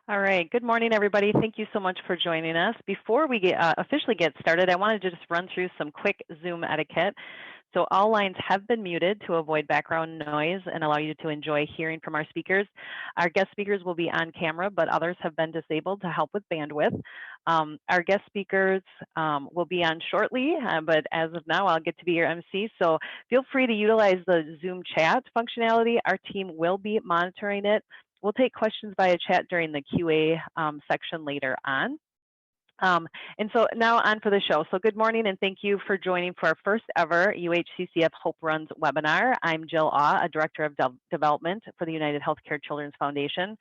All right. Good morning, everybody. Thank you so much for joining us. Before we officially get started, I wanted to just run through some quick Zoom etiquette. So all lines have been muted to avoid background noise and allow you to enjoy hearing from our speakers. Our guest speakers will be on camera, but others have been disabled to help with bandwidth. Our guest speakers will be on shortly, but as of now, I'll get to be your MC. So feel free to utilize the Zoom chat functionality. Our team will be monitoring it. We'll take questions via chat during the QA section later on. And so now on for the show. So good morning and thank you for joining for our first ever UHCCF Hope Runs webinar. I'm Jill Ah, a Director of Development for the United Healthcare Children's Foundation.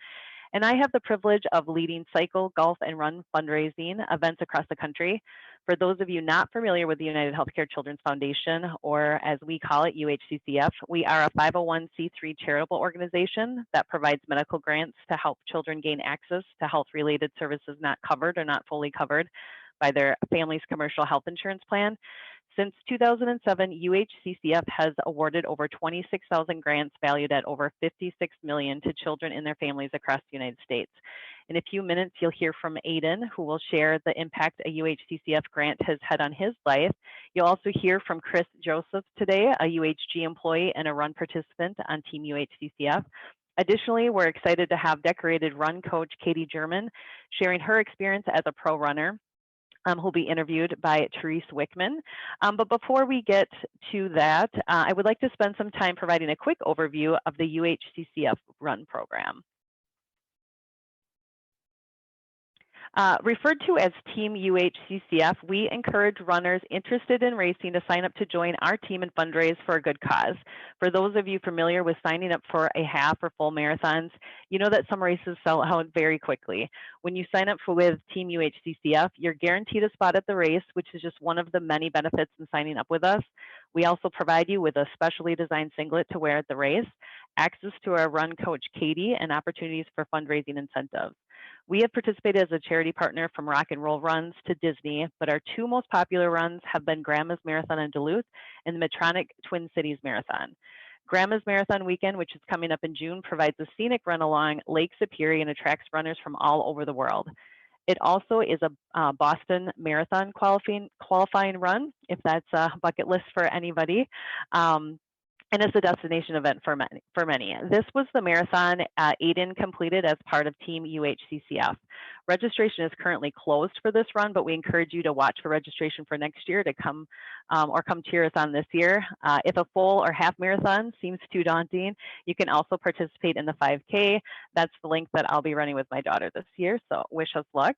And I have the privilege of leading cycle, golf, and run fundraising events across the country. For those of you not familiar with the United Healthcare Children's Foundation, or as we call it, UHCCF, we are a 501c3 charitable organization that provides medical grants to help children gain access to health-related services not covered or not fully covered by their family's commercial health insurance plan. Since 2007, UHCCF has awarded over 26,000 grants valued at over $56 million to children and their families across the United States. In a few minutes, you'll hear from Aiden, who will share the impact a UHCCF grant has had on his life. You'll also hear from Chris Joseph today, a UHG employee and a run participant on Team UHCCF. Additionally, we're excited to have decorated run coach Katie German sharing her experience as a pro runner. Who'll be interviewed by Therese Wickman. But before we get to that, I would like to spend some time providing a quick overview of the UHCCF Run program. Referred to as Team UHCCF, we encourage runners interested in racing to sign up to join our team and fundraise for a good cause. For those of you familiar with signing up for a half or full marathons, you know that some races sell out very quickly. When you sign up with Team UHCCF, you're guaranteed a spot at the race, which is just one of the many benefits in signing up with us. We also provide you with a specially designed singlet to wear at the race, access to our run coach Katie, and opportunities for fundraising incentives. We have participated as a charity partner from rock and roll runs to Disney, but our two most popular runs have been Grandma's Marathon in Duluth and the Medtronic Twin Cities Marathon. Grandma's Marathon weekend, which is coming up in June, provides a scenic run along Lake Superior and attracts runners from all over the world. It also is a Boston Marathon qualifying run, if that's a bucket list for anybody. And it's a destination event for many. This was the marathon Aiden completed as part of Team UHCCF. Registration is currently closed for this run, but we encourage you to watch for registration for next year to come or come cheer us on this year. If a full or half marathon seems too daunting, you can also participate in the 5K. That's the link that I'll be running with my daughter this year, so wish us luck.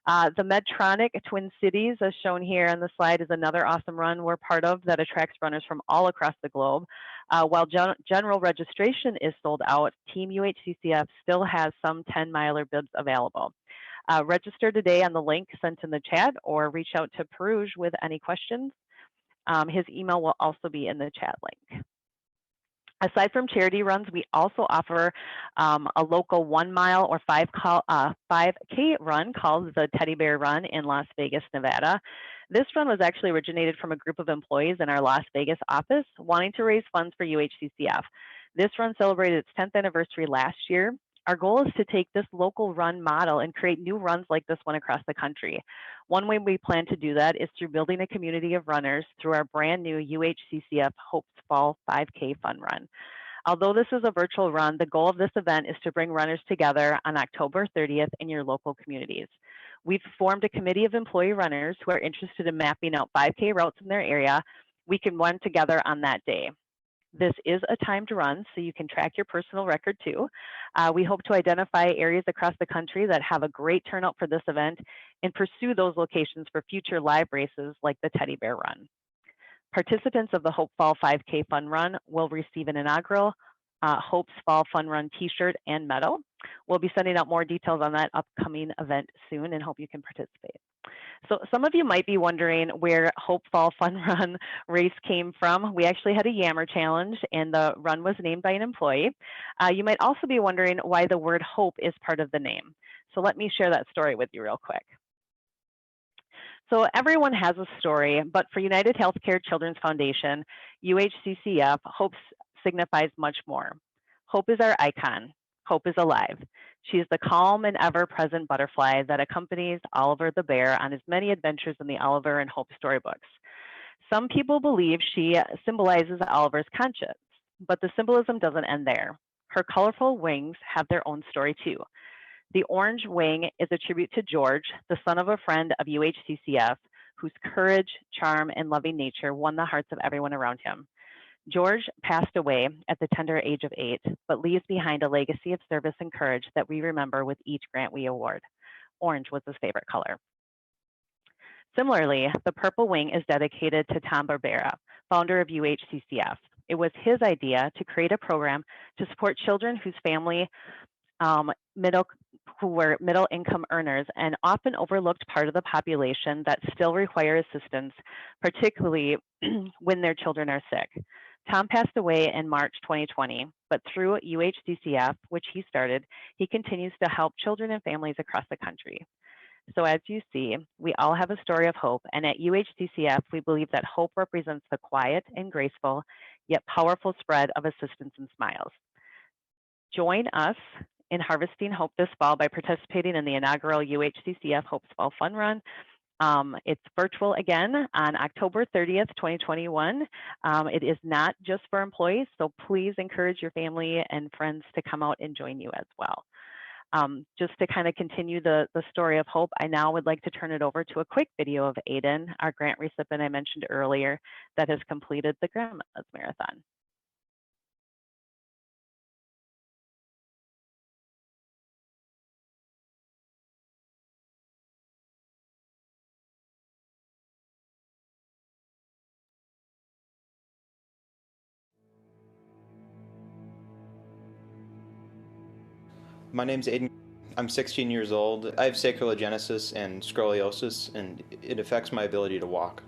The Medtronic Twin Cities, as shown here on the slide, is another awesome run we're part of that attracts runners from all across the globe. While general registration is sold out, Team UHCCF still has some 10-miler bibs available. Register today on the link sent in the chat or reach out to Peruge with any questions. His email will also be in the chat link. Aside from charity runs, we also offer a local 1 mile or 5K run called the Teddy Bear Run in Las Vegas, Nevada. This run was actually originated from a group of employees in our Las Vegas office wanting to raise funds for UHCCF. This run celebrated its 10th anniversary last year. Our goal is to take this local run model and create new runs like this one across the country. One way we plan to do that is through building a community of runners through our brand new UHCCF Hope's Fall 5K Fun Run. Although this is a virtual run, the goal of this event is to bring runners together on October 30th in your local communities. We've formed a committee of employee runners who are interested in mapping out 5K routes in their area. We can run together on that day. This is a timed run, so you can track your personal record too. We hope to identify areas across the country that have a great turnout for this event and pursue those locations for future live races like the Teddy Bear Run. Participants of the Hope Fall 5K Fun Run will receive an inaugural Hope's Fall Fun Run t-shirt and medal. We'll be sending out more details on that upcoming event soon and hope you can participate. So some of you might be wondering where Hope Fall Fun Run race came from. We actually had a Yammer challenge and the run was named by an employee. You might also be wondering why the word hope is part of the name. So let me share that story with you real quick. So everyone has a story, but for United Healthcare Children's Foundation, UHCCF, hope signifies much more. Hope is our icon. Hope is alive. She is the calm and ever-present butterfly that accompanies Oliver the bear on his many adventures in the Oliver and Hope storybooks. Some people believe she symbolizes Oliver's conscience, but the symbolism doesn't end there. Her colorful wings have their own story too. The orange wing is a tribute to George, the son of a friend of UHCCF, whose courage, charm, and loving nature won the hearts of everyone around him. George passed away at the tender age of 8, but leaves behind a legacy of service and courage that we remember with each grant we award. Orange was his favorite color. Similarly, the purple wing is dedicated to Tom Barbera, founder of UHCCF. It was his idea to create a program to support children whose family who were middle income earners and often overlooked part of the population that still require assistance, particularly when their children are sick. Tom passed away in March 2020, but through UHCCF, which he started, he continues to help children and families across the country. So as you see, we all have a story of hope, and at UHCCF, we believe that hope represents the quiet and graceful, yet powerful spread of assistance and smiles. Join us in harvesting hope this fall by participating in the inaugural UHCCF Hope's Fall Fun Run. It's virtual again on October 30th, 2021. It is not just for employees, so please encourage your family and friends to come out and join you as well. Just to kind of continue the story of hope, I now would like to turn it over to a quick video of Aiden, our grant recipient I mentioned earlier, that has completed the Grandma's Marathon. My name's Aiden. I'm 16 years old. I have sacroiligenesis and scoliosis, and it affects my ability to walk.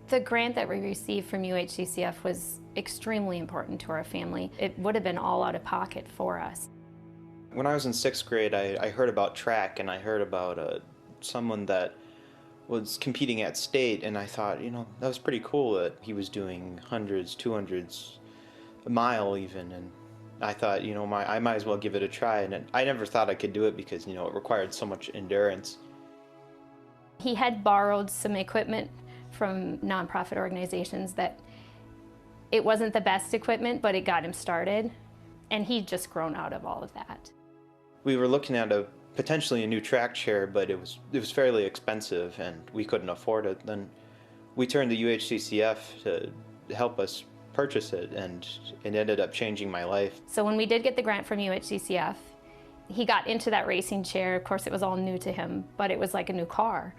The grant that we received from UHCCF was extremely important to our family. It would have been all out of pocket for us. When I was in 6th grade, I heard about track, and I heard about someone that was competing at state, and I thought, you know, that was pretty cool that he was doing hundreds, 200s, a mile even, and I thought, you know, I might as well give it a try, and I never thought I could do it because, you know, it required so much endurance. He had borrowed some equipment from nonprofit organizations that it wasn't the best equipment, but it got him started, and he'd just grown out of all of that. We were looking at potentially a new track chair, but it was fairly expensive, and we couldn't afford it. Then we turned to UHCCF to help us purchase it, and it ended up changing my life. So when we did get the grant from UHCCF, he got into that racing chair. Of course, it was all new to him, but it was like a new car.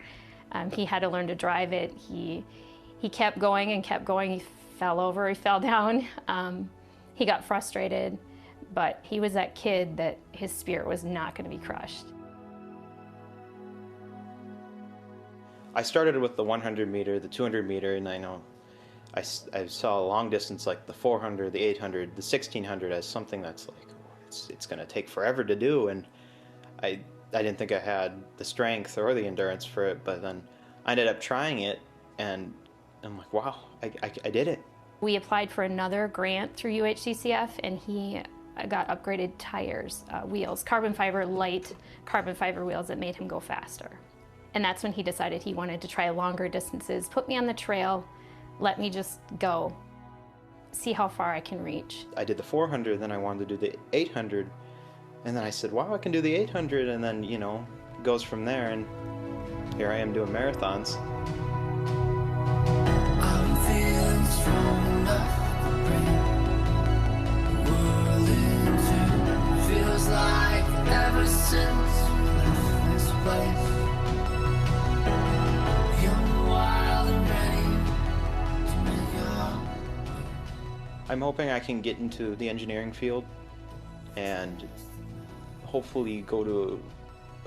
He had to learn to drive it. He kept going and kept going. He fell over, he fell down. He got frustrated, but he was that kid that his spirit was not going to be crushed. I started with the 100 meter, the 200 meter, and I know I saw a long distance like the 400, the 800, the 1600 as something that's like, it's going to take forever to do, and I didn't think I had the strength or the endurance for it, but then I ended up trying it, and I'm like, wow, I did it. We applied for another grant through UHCCF, and he got upgraded tires, wheels, light carbon fiber wheels that made him go faster. And that's when he decided he wanted to try longer distances, put me on the trail, let me just go, see how far I can reach. I did the 400, then I wanted to do the 800, and then I said, wow, I can do the 800, and then, you know, it goes from there, and here I am doing marathons. I'm feeling strong enough to bring the world into. Feels like ever since we left this place. Young, wild, and ready to make our way. I'm hoping I can get into the engineering field and hopefully go to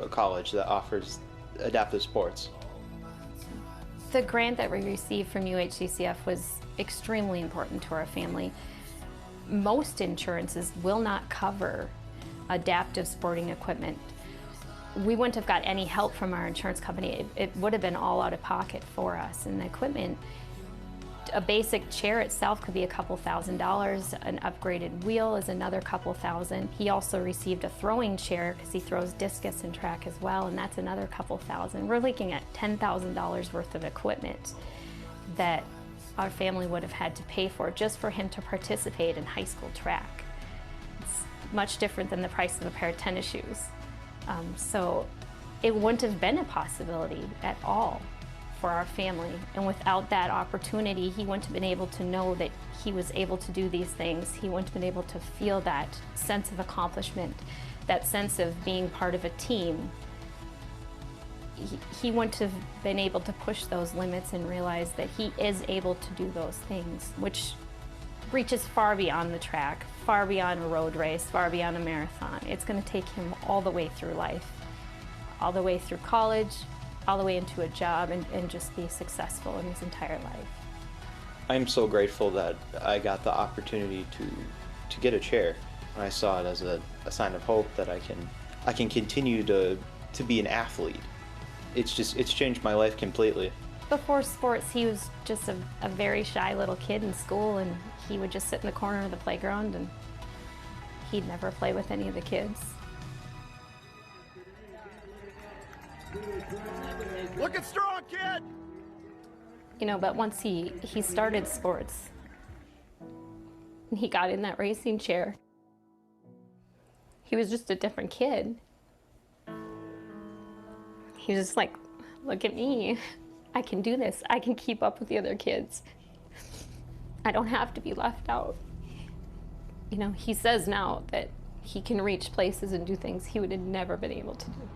a college that offers adaptive sports. The grant that we received from UHCCF was extremely important to our family. Most insurances will not cover adaptive sporting equipment. We wouldn't have got any help from our insurance company. It would have been all out of pocket for us, and the equipment A basic chair itself could be a couple $1,000s. An upgraded wheel is another couple thousand. He also received a throwing chair because he throws discus and track as well, and that's another couple thousand. We're looking at $10,000 worth of equipment that our family would have had to pay for just for him to participate in high school track. It's much different than the price of a pair of tennis shoes. So it wouldn't have been a possibility at all for our family. And without that opportunity, he wouldn't have been able to know that he was able to do these things. He wouldn't have been able to feel that sense of accomplishment, that sense of being part of a team. He wouldn't have been able to push those limits and realize that he is able to do those things, which reaches far beyond the track, far beyond a road race, far beyond a marathon. It's going to take him all the way through life, all the way through college, all the way into a job, and just be successful in his entire life. I'm so grateful that I got the opportunity to get a chair. I saw it as a sign of hope that I can continue to be an athlete. It's changed my life completely. Before sports, he was just a very shy little kid in school, and he would just sit in the corner of the playground, and he'd never play with any of the kids. Looking strong, kid! You know, but once he started sports, and he got in that racing chair, he was just a different kid. He was just like, look at me. I can do this. I can keep up with the other kids. I don't have to be left out. You know, he says now that he can reach places and do things he would have never been able to do.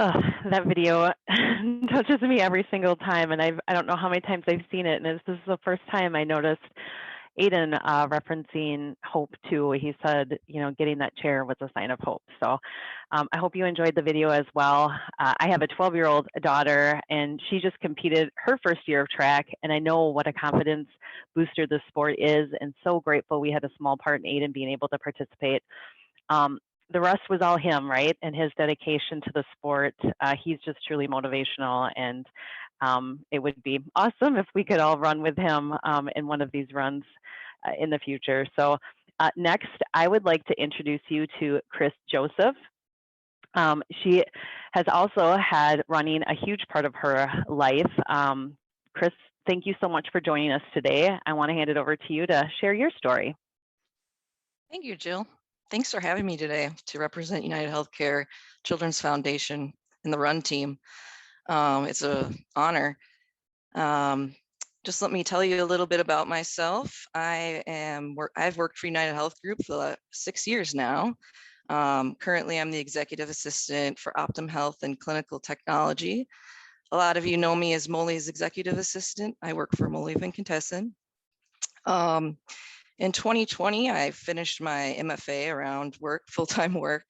Oh, that video touches me every single time, and I don't know how many times I've seen it, and this is the first time I noticed Aiden referencing hope too. He said, you know, getting that chair was a sign of hope. So I hope you enjoyed the video as well. I have a 12-year-old daughter, and she just competed her first year of track, and I know what a confidence booster this sport is, and so grateful we had a small part in Aiden being able to participate. The rest was all him, right? And his dedication to the sport. He's just truly motivational, and it would be awesome if we could all run with him in one of these runs in the future. So next, I would like to introduce you to Chris Joseph. She has also had running a huge part of her life. Chris, thank you so much for joining us today. I want to hand it over to you to share your story. Thank you, Jill. Thanks for having me today to represent United Healthcare Children's Foundation and the Run team. It's an honor. Just let me tell you a little bit about myself. I've worked for United Health Group for 6 years now. Currently, I'm the executive assistant for Optum Health and Clinical Technology. A lot of you know me as Molly's executive assistant. I work for Molly Vincontesson. In 2020, I finished my MFA around full-time work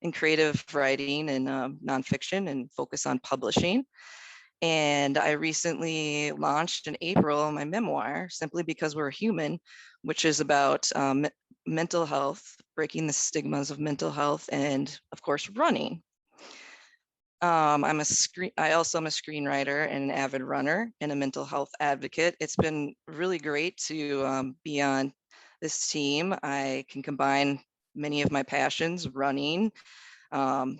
in creative writing and nonfiction and focus on publishing. And I recently launched in April my memoir, Simply Because We're Human, which is about mental health, breaking the stigmas of mental health, and of course, running. I also am a screenwriter and an avid runner and a mental health advocate. It's been really great to be on this team. I can combine many of my passions, running, my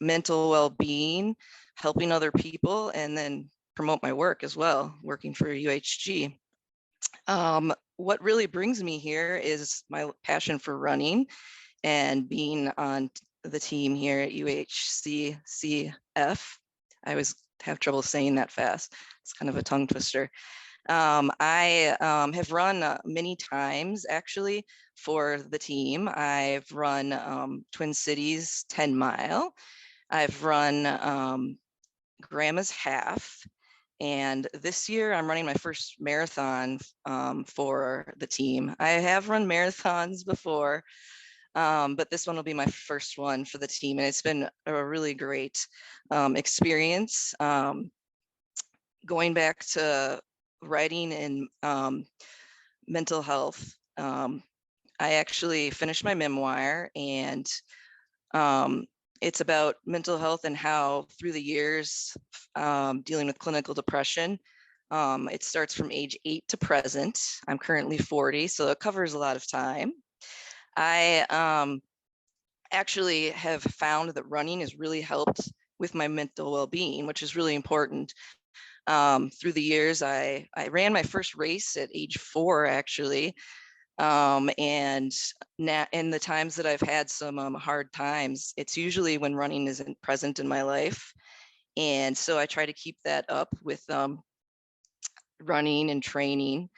mental well-being, helping other people, and then promote my work as well, working for UHG. What really brings me here is my passion for running and being on the team here at UHCCF. I always have trouble saying that fast. It's kind of a tongue twister. I have run many times actually for the team. I've run Twin Cities 10 mile. I've run Grandma's Half. And this year I'm running my first marathon for the team. I have run marathons before, But this one will be my first one for the team, and it's been a really great experience. Going back to writing and mental health, I actually finished my memoir, and it's about mental health and how through the years dealing with clinical depression. It starts from age 8 to present. I'm currently 40, so it covers a lot of time. I actually have found that running has really helped with my mental well-being, which is really important. Through the years, I ran my first race at age 4, actually. And now in the times that I've had some hard times, it's usually when running isn't present in my life. And so I try to keep that up with running and training.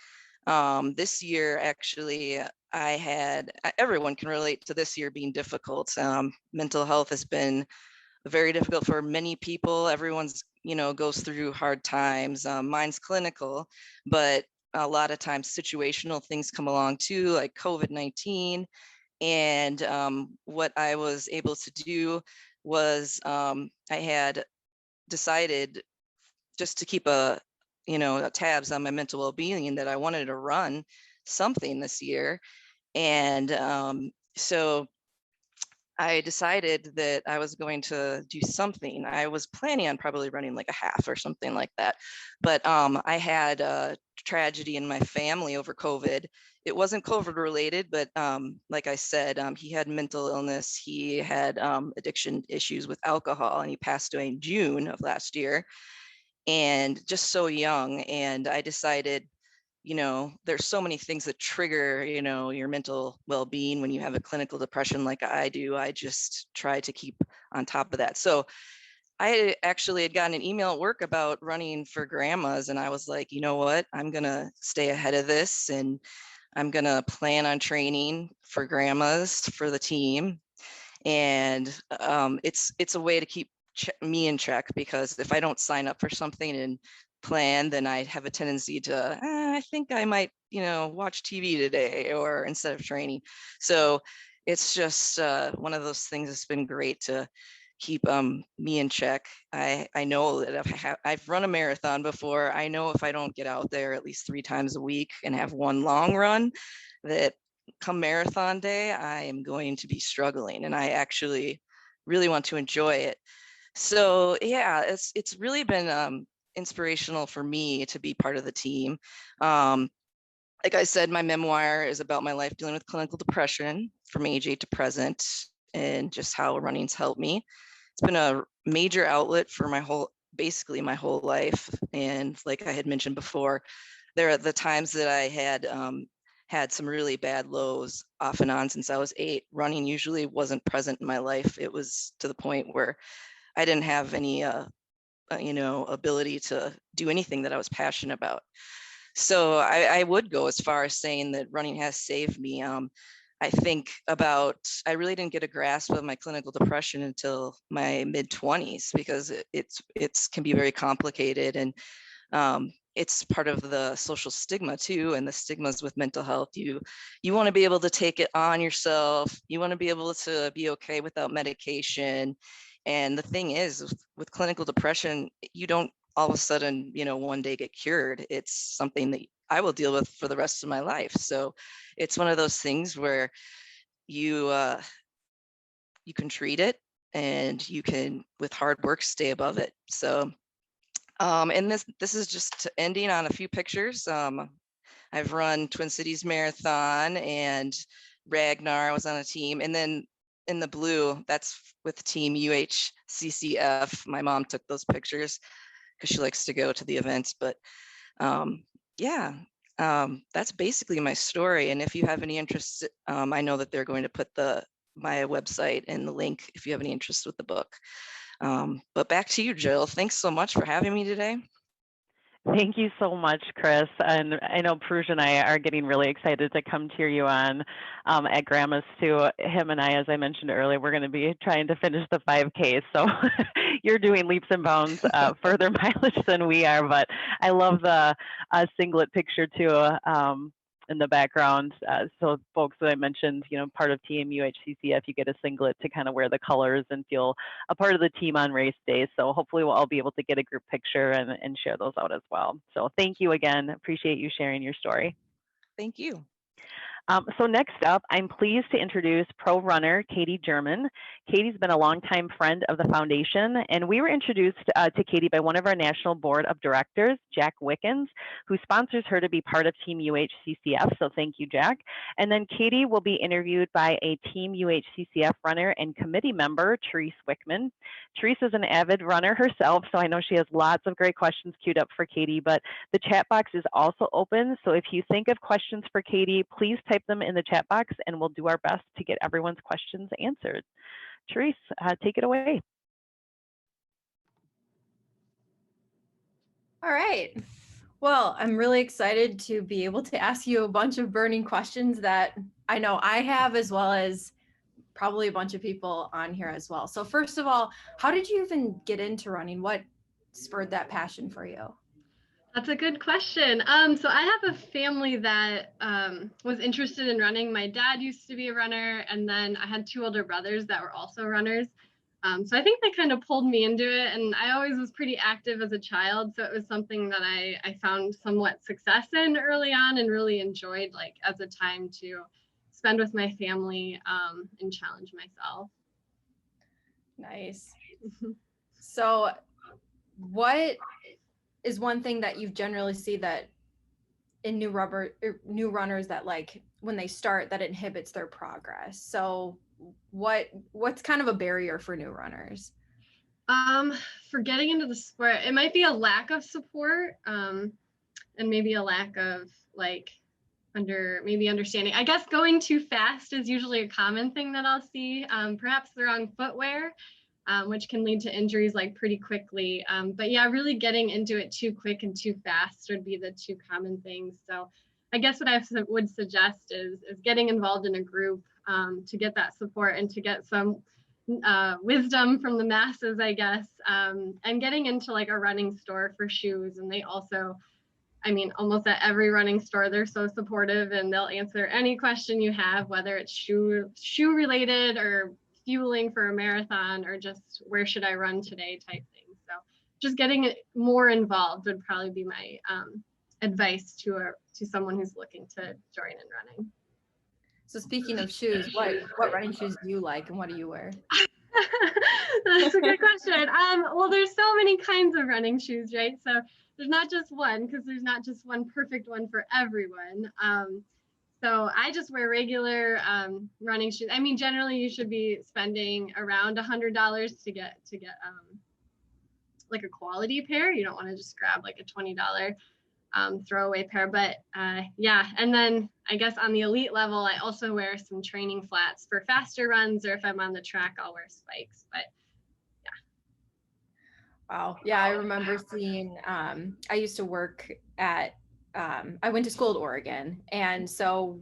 This year, actually, everyone can relate to this year being difficult. Mental health has been very difficult for many people. Everyone's, goes through hard times. Mine's clinical, but a lot of times situational things come along too, like COVID-19. And what I was able to do was I had decided just to keep tabs on my mental well-being, that I wanted to run something this year. And so I decided that I was going to do something. I was planning on probably running like a half or something like that. But I had a tragedy in my family over COVID. It wasn't COVID related, but like I said, he had mental illness. He had addiction issues with alcohol, and he passed away in June of last year, and just so young. And I decided, there's so many things that trigger, your mental well-being when you have a clinical depression like I do. I just try to keep on top of that. So I actually had gotten an email at work about running for grandmas, and I was like, you know what, I'm gonna stay ahead of this, and I'm gonna plan on training for grandmas for the team. And it's a way to keep me in check, because if I don't sign up for something and plan, then I have a tendency to, I think I might, watch TV today, or instead of training. So it's just one of those things that's been great to keep me in check. I know that I've run a marathon before. I know if I don't get out there at least 3 times a week and have one long run, that come marathon day, I am going to be struggling, and I actually really want to enjoy it. So yeah, it's really been inspirational for me to be part of the team. Like I said, my memoir is about my life dealing with clinical depression from age 8 to present, and just how running's helped me. It's been a major outlet for basically my whole life. And like I had mentioned before, there are the times that I had some really bad lows off and on since I was 8. Running usually wasn't present in my life. It was to the point where I didn't have any ability to do anything that I was passionate about. So I would go as far as saying that running has saved me. I think I really didn't get a grasp of my clinical depression until my mid-20s, because it can be very complicated, and it's part of the social stigma too, and the stigmas with mental health. You want to be able to take it on yourself. You want to be able to be okay without medication. And the thing is, with clinical depression, you don't all of a sudden, one day get cured. It's something that I will deal with for the rest of my life. So it's one of those things where you can treat it, and you can, with hard work, stay above it. So and this is just ending on a few pictures. I've run Twin Cities Marathon and Ragnar. I was on a team, and then in the blue, that's with team UHCCF. My mom took those pictures because she likes to go to the events. But yeah, that's basically my story. And if you have any interest, I know that they're going to put my website and the link if you have any interest with the book. But back to you, Jill. Thanks so much for having me today. Thank you so much, Chris. And I know Pruj and I are getting really excited to come cheer you on at Grandma's too. Him and I, as I mentioned earlier, we're going to be trying to finish the 5K. So you're doing leaps and bounds further mileage than we are. But I love the singlet picture too. in the background. So folks that I mentioned, part of Team UHCCF, you get a singlet to kind of wear the colors and feel a part of the team on race day. So hopefully we'll all be able to get a group picture and share those out as well. So thank you again. Appreciate you sharing your story. Thank you. So next up, I'm pleased to introduce pro runner Katie German. Katie's been a longtime friend of the foundation, and we were introduced to Katie by one of our national board of directors, Jack Wickens, who sponsors her to be part of Team UHCCF. So thank you, Jack. And then Katie will be interviewed by a Team UHCCF runner and committee member, Therese Wickman. Therese is an avid runner herself, so I know she has lots of great questions queued up for Katie, but the chat box is also open. So if you think of questions for Katie, please type them in the chat box and we'll do our best to get everyone's questions answered. Therese, take it away. All right. Well, I'm really excited to be able to ask you a bunch of burning questions that I know I have, as well as probably a bunch of people on here as well. So first of all, how did you even get into running? What spurred that passion for you? That's a good question. So I have a family that was interested in running. My dad used to be a runner, and then I had two older brothers that were also runners. So I think they kind of pulled me into it, and I always was pretty active as a child. So it was something that I found somewhat success in early on and really enjoyed, like as a time to spend with my family and challenge myself. Nice. So what is one thing that you've generally see that in new runners that, like, when they start, that inhibits their progress? So what's kind of a barrier for new runners? For getting into the sport, it might be a lack of support and maybe a lack of understanding. I guess going too fast is usually a common thing that I'll see. Perhaps the wrong footwear, which can lead to injuries like pretty quickly. But yeah, really getting into it too quick and too fast would be the two common things. So I guess what I would suggest is getting involved in a group to get that support and to get some wisdom from the masses, I guess, and getting into like a running store for shoes. And they also, I mean, almost at every running store, they're so supportive and they'll answer any question you have, whether it's shoe related or fueling for a marathon or just where should I run today type thing. So just getting more involved would probably be my advice to someone who's looking to join in running. So speaking of shoes, what running shoes do you like and what do you wear? That's a good question. Well, there's so many kinds of running shoes, right? So there's not just one, because there's not just one perfect one for everyone. So I just wear regular running shoes. I mean, generally you should be spending around $100 to get like a quality pair. You don't want to just grab like a $20 throwaway pair, but yeah. And then I guess on the elite level, I also wear some training flats for faster runs, or if I'm on the track, I'll wear spikes. But yeah. Wow. Yeah, I remember seeing, I used to work at, I went to school at Oregon. And so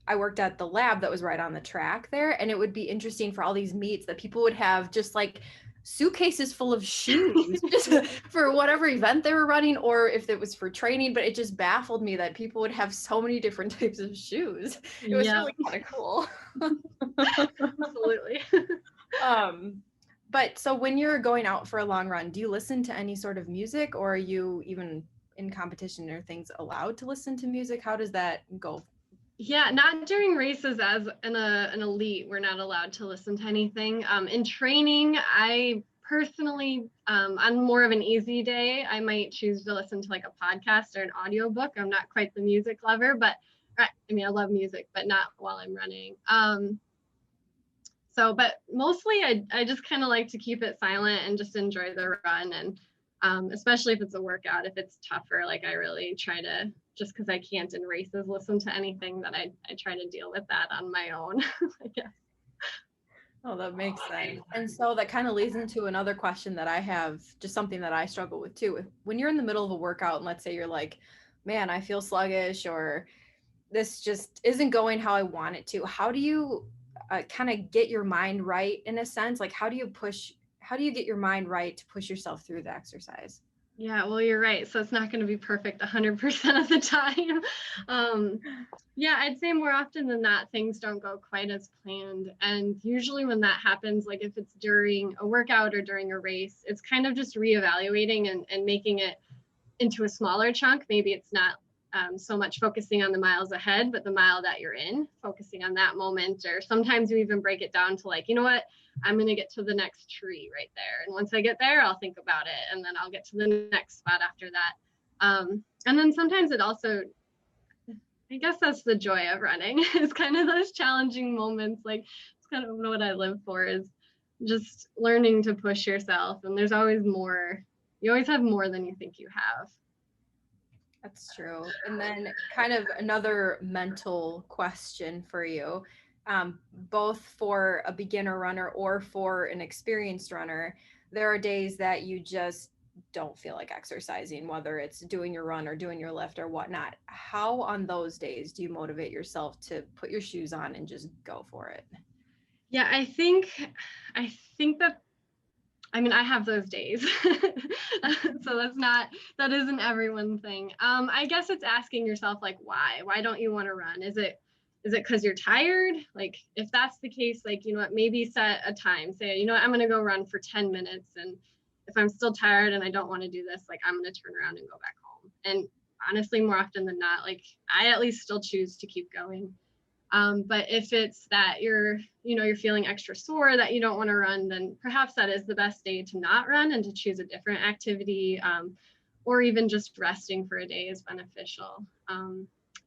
I worked at the lab that was right on the track there. And it would be interesting for all these meets that people would have just like suitcases full of shoes just for whatever event they were running, or if it was for training. But it just baffled me that people would have so many different types of shoes. It was really kind of cool. Absolutely. But so when you're going out for a long run, do you listen to any sort of music, or are you even in competition or things allowed to listen to music? How does that go? Yeah, not during races. As an elite, we're not allowed to listen to anything. In training, I personally, on more of an easy day, I might choose to listen to like a podcast or an audiobook. I'm not quite the music lover, but I mean, I love music, but not while I'm running. But mostly I just kind of like to keep it silent and just enjoy the run. And especially if it's a workout, if it's tougher, like I really try to, just because I can't in races listen to anything, that I try to deal with that on my own, I guess. Oh, that makes sense. And so that kind of leads into another question that I have, just something that I struggle with too. When you're in the middle of a workout and let's say you're like, man, I feel sluggish, or this just isn't going how I want it to, how do you kind of get your mind right in a sense? Like, how do you get your mind right to push yourself through the exercise? Yeah, well, you're right. So it's not going to be perfect 100% of the time. Yeah, I'd say more often than not, things don't go quite as planned. And usually when that happens, like if it's during a workout or during a race, it's kind of just reevaluating and making it into a smaller chunk. Maybe it's not so much focusing on the miles ahead, but the mile that you're in, focusing on that moment. Or sometimes we even break it down to like, you know what, I'm going to get to the next tree right there. And once I get there, I'll think about it. And then I'll get to the next spot after that. And then sometimes it also, I guess that's the joy of running, is kind of those challenging moments. Like it's kind of what I live for, is just learning to push yourself. And there's always more. You always have more than you think you have. That's true. And then kind of another mental question for you, both for a beginner runner or for an experienced runner. There are days that you just don't feel like exercising, whether it's doing your run or doing your lift or whatnot. How on those days do you motivate yourself to put your shoes on and just go for it? Yeah, I think that, I mean, I have those days. So that isn't everyone's thing. I guess it's asking yourself, like, why don't you want to run? Is it because you're tired? Like, if that's the case, like, you know what, maybe set a time, say, you know what, I'm going to go run for 10 minutes. And if I'm still tired and I don't want to do this, like, I'm going to turn around and go back home. And honestly, more often than not, like, I at least still choose to keep going. But if it's that you're feeling extra sore, that you don't want to run, then perhaps that is the best day to not run and to choose a different activity, or even just resting for a day is beneficial.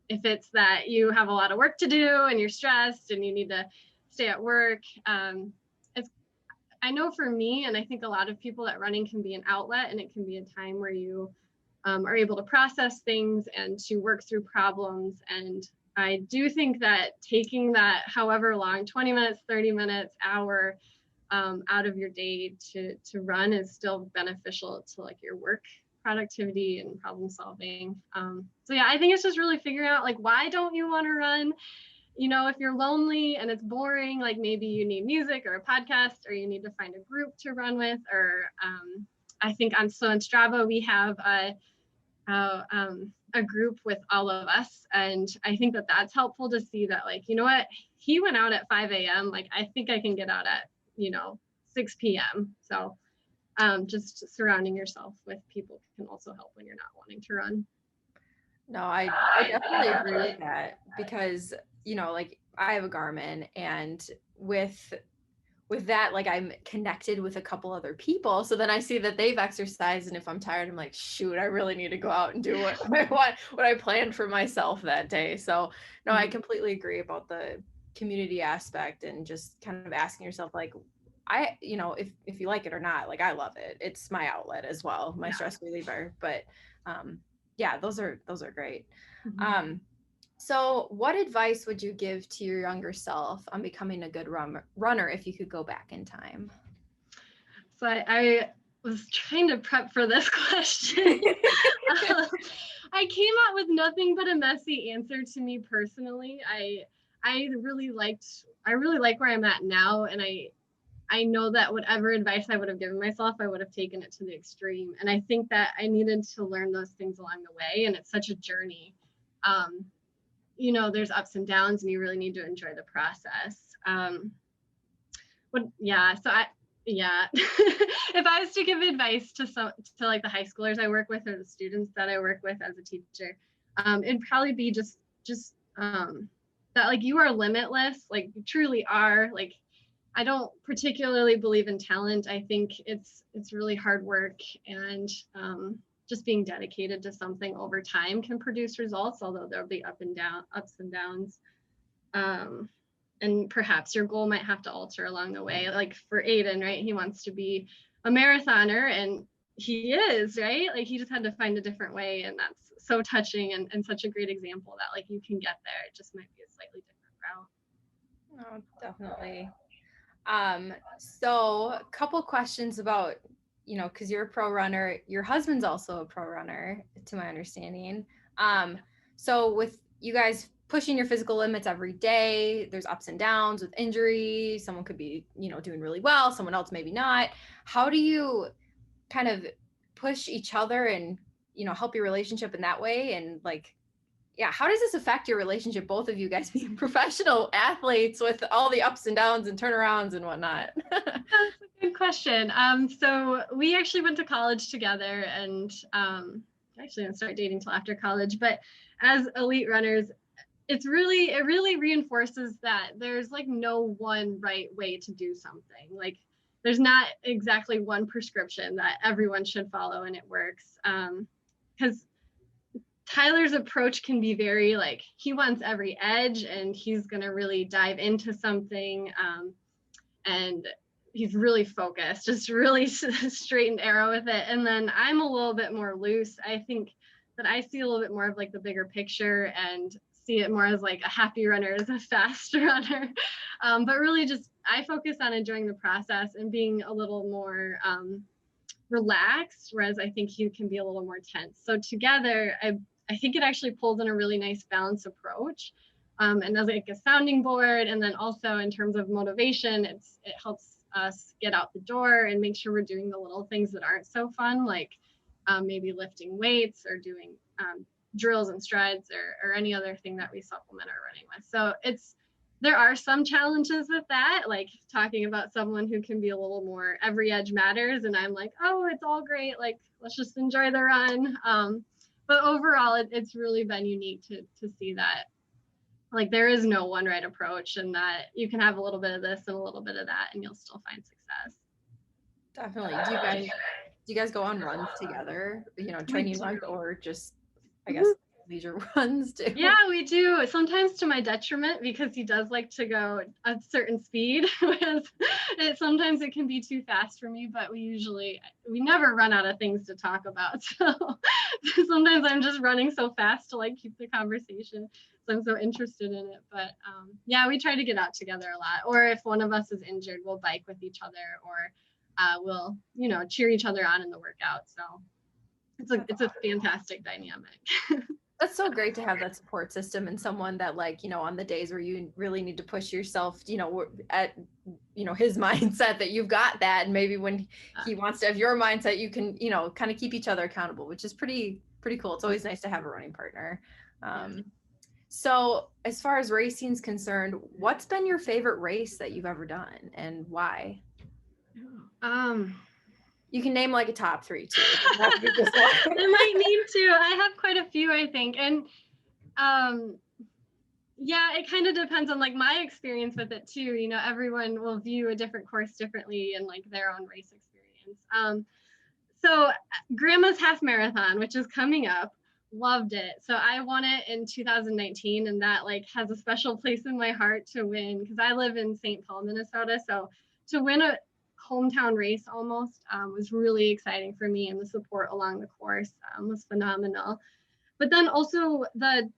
If it's that you have a lot of work to do and you're stressed and you need to stay at work, I know for me, and I think a lot of people, that running can be an outlet, and it can be a time where you are able to process things and to work through problems. And I do think that taking that however long, 20 minutes, 30 minutes, hour out of your day to run is still beneficial to like your work productivity and problem solving. So yeah, I think it's just really figuring out, like, why don't you want to run? You know, if you're lonely and it's boring, like maybe you need music or a podcast, or you need to find a group to run with. Or I think on Strava we have a group with all of us, and I think that that's helpful to see that, like, you know what, he went out at 5 a.m. like, I think I can get out at 6 p.m. So just surrounding yourself with people can also help when you're not wanting to run. No, I definitely agree with that, because like, I have a Garmin, and with that, like, I'm connected with a couple other people. So then I see that they've exercised, and if I'm tired, I'm like, shoot, I really need to go out and do what I planned for myself that day. So no, I completely agree about the community aspect, and just kind of asking yourself, like, if you like it or not, like, I love it. It's my outlet as well, my stress reliever. But yeah, those are great. Mm-hmm. So what advice would you give to your younger self on becoming a good runner if you could go back in time? So I was trying to prep for this question. I came out with nothing but a messy answer. To me personally, I really like where I'm at now, and I know that whatever advice I would have given myself, I would have taken it to the extreme. And I think that I needed to learn those things along the way, and it's such a journey. There's ups and downs, and you really need to enjoy the process. If I was to give advice to like the high schoolers I work with, or the students that I work with as a teacher, it'd probably be just that, like, you are limitless, like, you truly are. Like, I don't particularly believe in talent. I think it's really hard work, and just being dedicated to something over time can produce results, although there'll be ups and downs. And perhaps your goal might have to alter along the way. Like for Aiden, right? He wants to be a marathoner, and he is, right? Like, he just had to find a different way, and that's so touching and such a great example that, like, you can get there. It just might be a slightly different route. Oh, definitely. So a couple questions about, because you're a pro runner, your husband's also a pro runner, to my understanding. So with you guys pushing your physical limits every day, there's ups and downs with injury. Someone could be, doing really well, someone else maybe not. How do you kind of push each other and, you know, help your relationship in that way? And like, yeah, how does this affect your relationship, both of you guys being professional athletes with all the ups and downs and turnarounds and whatnot? That's a good question. So we actually went to college together, and actually didn't start dating till after college. But as elite runners, it really reinforces that there's like no one right way to do something. Like there's not exactly one prescription that everyone should follow and it works. Because Tyler's approach can be very like, he wants every edge and he's going to really dive into something. And he's really focused, just really straight and arrow with it. And then I'm a little bit more loose. I think that I see a little bit more of like the bigger picture and see it more as like a happy runner as a fast runner. But really just, I focus on enjoying the process and being a little more relaxed, whereas I think he can be a little more tense. So together, I think it actually pulls in a really nice balanced approach. And as like a sounding board, and then also in terms of motivation, it helps us get out the door and make sure we're doing the little things that aren't so fun, like maybe lifting weights or doing drills and strides or any other thing that we supplement our running with. So there are some challenges with that, like talking about someone who can be a little more every edge matters, and I'm like, oh, it's all great, like let's just enjoy the run. But overall, it's really been unique to see that like there is no one right approach, and that you can have a little bit of this and a little bit of that and you'll still find success. Definitely. Do you guys go on runs together, you know, training runs, or just, I guess, leisure runs too? Yeah, we do. Sometimes to my detriment, because he does like to go at a certain speed. Sometimes it can be too fast for me, but we never run out of things to talk about. So sometimes I'm just running so fast to like keep the conversation. So I'm so interested in it. But yeah, we try to get out together a lot. Or if one of us is injured, we'll bike with each other, or we'll, you know, cheer each other on in the workout. So it's a fantastic dynamic. That's so great to have that support system and someone that, like, you know, on the days where you really need to push yourself, you know, at, you know, his mindset, that you've got that. And maybe when he wants to have your mindset, you can, you know, kind of keep each other accountable, which is pretty cool. It's always nice to have a running partner. So as far as racing is concerned, what's been your favorite race that you've ever done and why? You can name like a top 3 too. I might need to. I have quite a few, I think. And yeah, it kind of depends on like my experience with it too. You know, everyone will view a different course differently and like their own race experience. So Grandma's Half Marathon, which is coming up, loved it. So I won it in 2019, and that like has a special place in my heart to win, because I live in St. Paul, Minnesota. So to win a hometown race almost was really exciting for me, and the support along the course was phenomenal. But then also the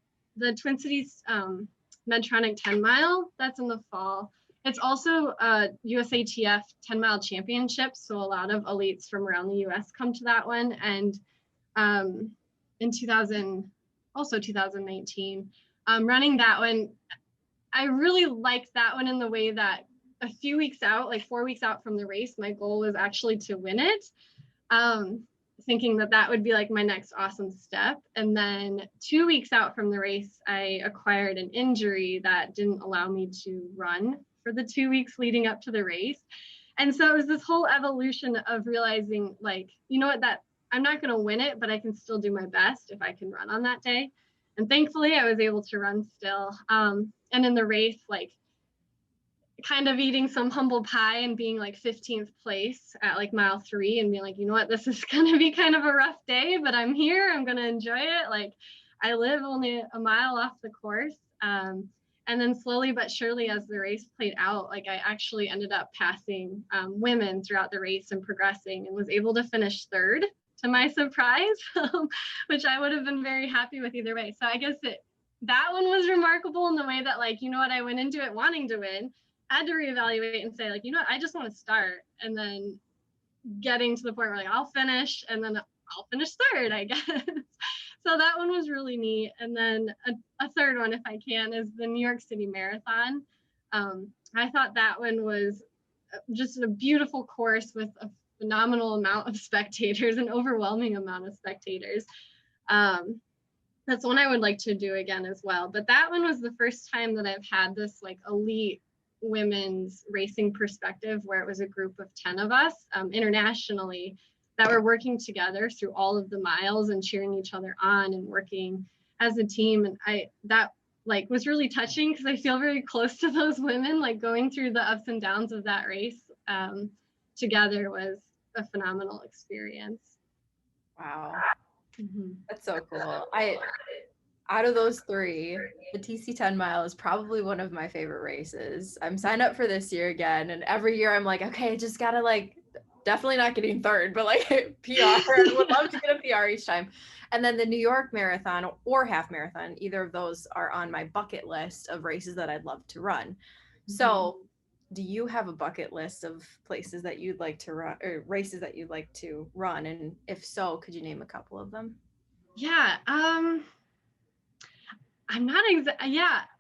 Twin Cities Medtronic 10 mile, that's in the fall. It's also a USATF 10-mile championship, so a lot of elites from around the US come to that one. And in 2019, running that one, I really liked that one in the way that a few weeks out, like 4 weeks out from the race, my goal was actually to win it, thinking that would be like my next awesome step. And then 2 weeks out from the race, I acquired an injury that didn't allow me to run for the 2 weeks leading up to the race. And so it was this whole evolution of realizing, like, you know what, that I'm not going to win it, but I can still do my best if I can run on that day. And thankfully I was able to run still. And in the race, like, kind of eating some humble pie and being like 15th place at like mile 3 and being like, you know what, this is going to be kind of a rough day, but I'm here, I'm going to enjoy it. Like, I live only a mile off the course. And then slowly but surely, as the race played out, like I actually ended up passing women throughout the race and progressing, and was able to finish 3rd to my surprise, which I would have been very happy with either way. So I guess that one was remarkable in the way that, like, you know what, I went into it wanting to win, had to reevaluate and say, like, you know what, I just want to start, and then getting to the point where like I'll finish, and then I'll finish 3rd, I guess. So that one was really neat. And then a third one, if I can, is the New York City Marathon. I thought that one was just a beautiful course with phenomenal amount of spectators, an overwhelming amount of spectators. That's one I would like to do again as well. But that one was the first time that I've had this like elite women's racing perspective, where it was a group of 10 of us internationally that were working together through all of the miles and cheering each other on and working as a team. And that like was really touching, because I feel very close to those women. Like going through the ups and downs of that race together was a phenomenal experience. Wow. That's so cool. Out of those three, the TC 10 mile is probably one of my favorite races. I'm signed up for this year again, and every year I'm like, okay, just gotta like, definitely not getting third, but like PR. Would love to get a PR each time. And then the New York Marathon or half marathon, either of those are on my bucket list of races that I'd love to run. So do you have a bucket list of places that you'd like to run, or races that you'd like to run? And if so, could you name a couple of them? Yeah. I'm not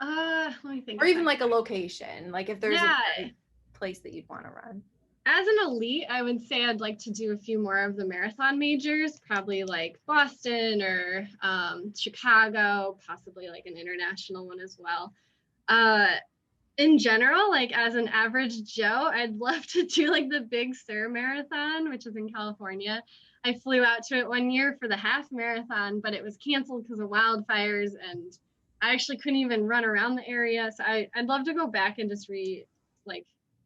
let me think. Or even like a location, like if there's a place that you'd want to run. As an elite, I would say I'd like to do a few more of the marathon majors, probably like Boston or Chicago, possibly like an international one as well. In general, like as an average Joe, I'd love to do like the Big Sur Marathon, which is in California. I flew out to it one year for the half marathon, but it was canceled because of wildfires, and I actually couldn't even run around the area. So I'd love to go back and just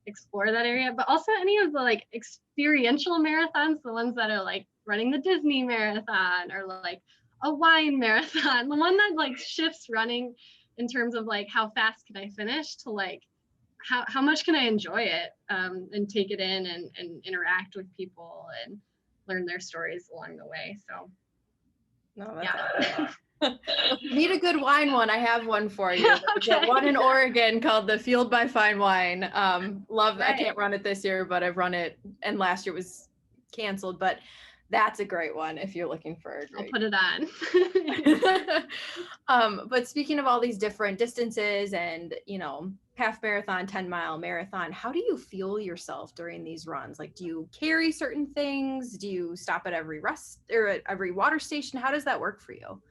explore that area, but also any of the like experiential marathons, the ones that are like running the Disney marathon or like a wine marathon, the one that like shifts running in terms of like how fast can I finish to like how much can I enjoy it and take it in and interact with people and learn their stories along the way. So no, that's if you need a good wine one, I have one for you. Okay. There's one in Oregon called the Field by Fine Wine. Love that. I can't run it this year, but I've run it, and last year was canceled, but that's a great one if you're looking for a great. I'll put it on. But speaking of all these different distances and, half marathon, 10 mile marathon, how do you fuel yourself during these runs? Like, do you carry certain things? Do you stop at every rest or at every water station? How does that work for you?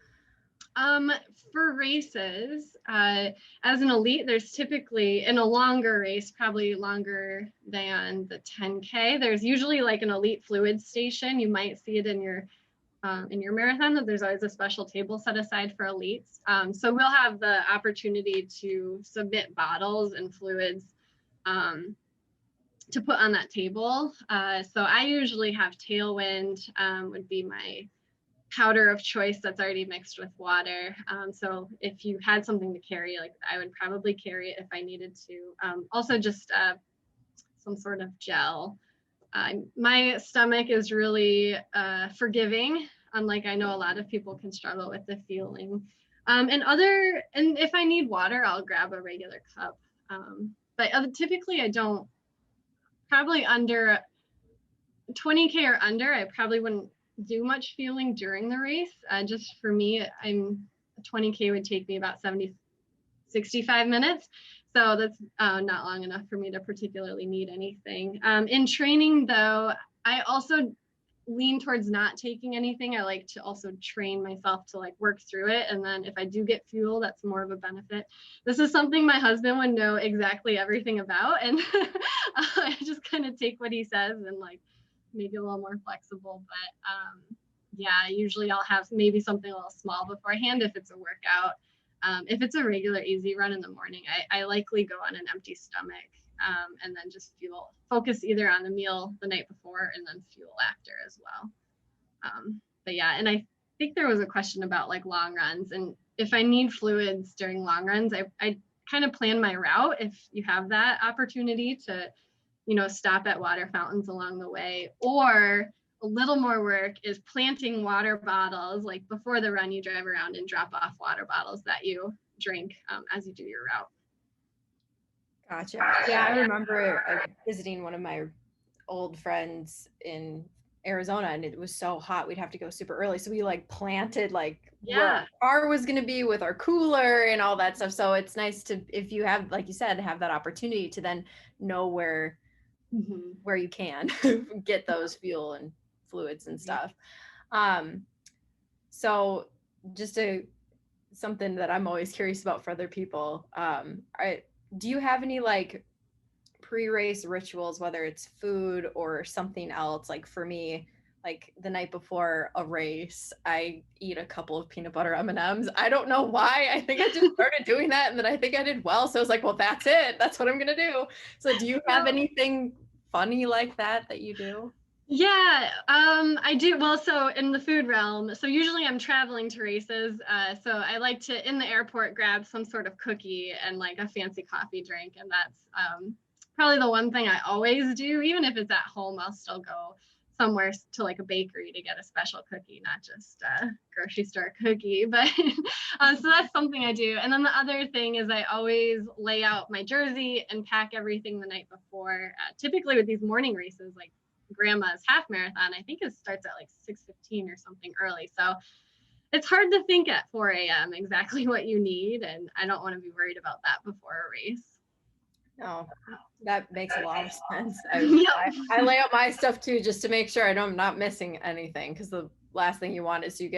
For races, as an elite, there's typically in a longer race, probably longer than the 10K, there's usually like an elite fluid station. You might see it in your marathon, that there's always a special table set aside for elites. So we'll have the opportunity to submit bottles and fluids to put on that table. So I usually have Tailwind, would be my powder of choice that's already mixed with water. So if you had something to carry, like I would probably carry it if I needed to. Also just some sort of gel. My stomach is really forgiving, unlike I know a lot of people can struggle with the feeling. And if I need water, I'll grab a regular cup. But typically I don't, probably under 20K or under, I probably wouldn't do much fueling during the race. Just for me, 20K would take me about 65 minutes. So that's not long enough for me to particularly need anything. In training though, I also lean towards not taking anything. I like to also train myself to like work through it. And then if I do get fuel, that's more of a benefit. This is something my husband would know exactly everything about. And I just kind of take what he says and like make it a little more flexible. But yeah, usually I'll have maybe something a little small beforehand if it's a workout. If it's a regular easy run in the morning, I likely go on an empty stomach and then just focus either on the meal the night before and then fuel after as well. But yeah, and I think there was a question about like long runs, and if I need fluids during long runs, I kind of plan my route if you have that opportunity to, stop at water fountains along the way. Or a little more work is planting water bottles, like before the run, you drive around and drop off water bottles that you drink as you do your route. Gotcha. Yeah, I remember visiting one of my old friends in Arizona, and it was so hot we'd have to go super early. So we like planted where our car was going to be with our cooler and all that stuff. So it's nice to, if you have, like you said, have that opportunity to then know where where you can get those fuel and fluids and stuff. So just something that I'm always curious about for other people. Do you have any like pre-race rituals, whether it's food or something else? Like for me, like the night before a race, I eat a couple of peanut butter M&Ms. I don't know why. I think I just started doing that, and then I think I did well. So I was like, well, that's it. That's what I'm gonna do. So do you have anything funny like that you do? Yeah, I do. Well, so in the food realm, so usually I'm traveling to races. So I like to, in the airport, grab some sort of cookie and like a fancy coffee drink. And that's probably the one thing I always do. Even if it's at home, I'll still go somewhere to like a bakery to get a special cookie, not just a grocery store cookie. But so that's something I do. And then the other thing is I always lay out my jersey and pack everything the night before. Typically with these morning races, like grandma's half marathon, I think it starts at like 6:15 or something early. So it's hard to think at 4 a.m. exactly what you need. And I don't want to be worried about that before a race. No, that makes a lot of sense. I lay out my stuff too, just to make sure I'm not missing anything. Because the last thing you want is you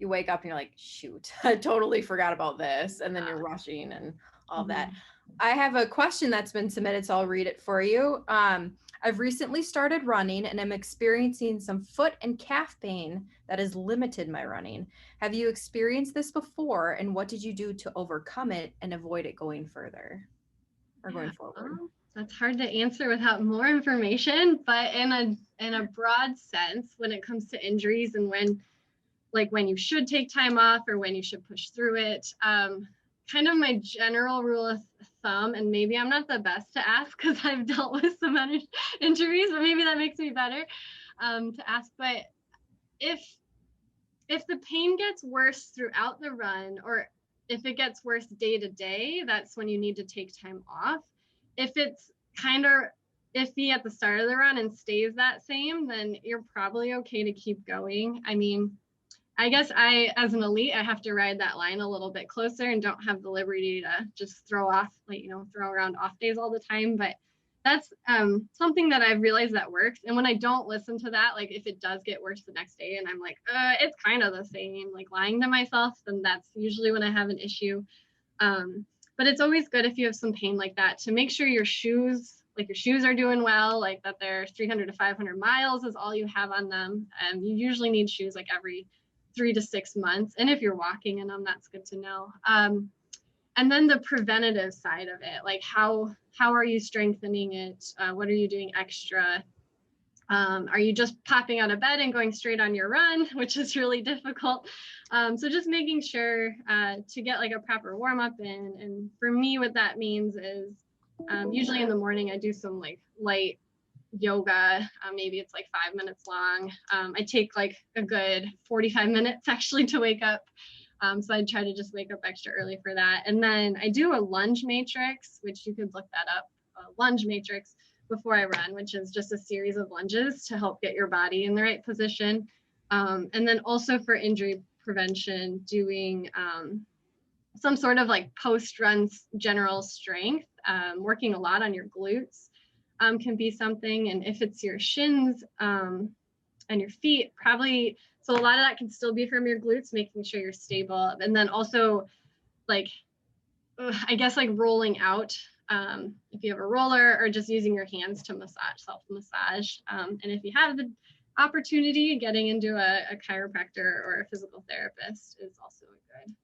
wake up and you're like, shoot, I totally forgot about this. And then you're rushing and all that. I have a question that's been submitted, so I'll read it for you. I've recently started running and I'm experiencing some foot and calf pain that has limited my running. Have you experienced this before, and what did you do to overcome it and avoid it going further or going forward? That's hard to answer without more information, but in a broad sense, when it comes to injuries and when you should take time off or when you should push through it, kind of my general rule of thumb, and maybe I'm not the best to ask because I've dealt with some injuries, but maybe that makes me better to ask. But if the pain gets worse throughout the run, or if it gets worse day to day, that's when you need to take time off. If it's kind of iffy at the start of the run and stays that same, then you're probably okay to keep going. I mean, I guess as an elite, I have to ride that line a little bit closer and don't have the liberty to just throw around off days all the time. But that's something that I've realized that works. And when I don't listen to that, like if it does get worse the next day and I'm like, it's kind of the same, like lying to myself, then that's usually when I have an issue. But it's always good if you have some pain like that to make sure your shoes are doing well, like that they're 300 to 500 miles is all you have on them. And you usually need shoes like every 3 to 6 months. And if you're walking in them, that's good to know. And then the preventative side of it, like how are you strengthening it? What are you doing extra? Are you just popping out of bed and going straight on your run, which is really difficult? So just making sure to get like a proper warm up in. And for me, what that means is usually in the morning, I do some like light yoga. Maybe it's like 5 minutes long. I take like a good 45 minutes actually to wake up. So I try to just wake up extra early for that. And then I do a lunge matrix, which you could look that up, a lunge matrix before I run, which is just a series of lunges to help get your body in the right position. And then also for injury prevention, doing some sort of like post-run general strength, working a lot on your glutes. Can be something. And if it's your shins and your feet, probably, so a lot of that can still be from your glutes, making sure you're stable. And then also like, I guess like rolling out, if you have a roller, or just using your hands to self-massage. And if you have the opportunity, getting into a chiropractor or a physical therapist is also a good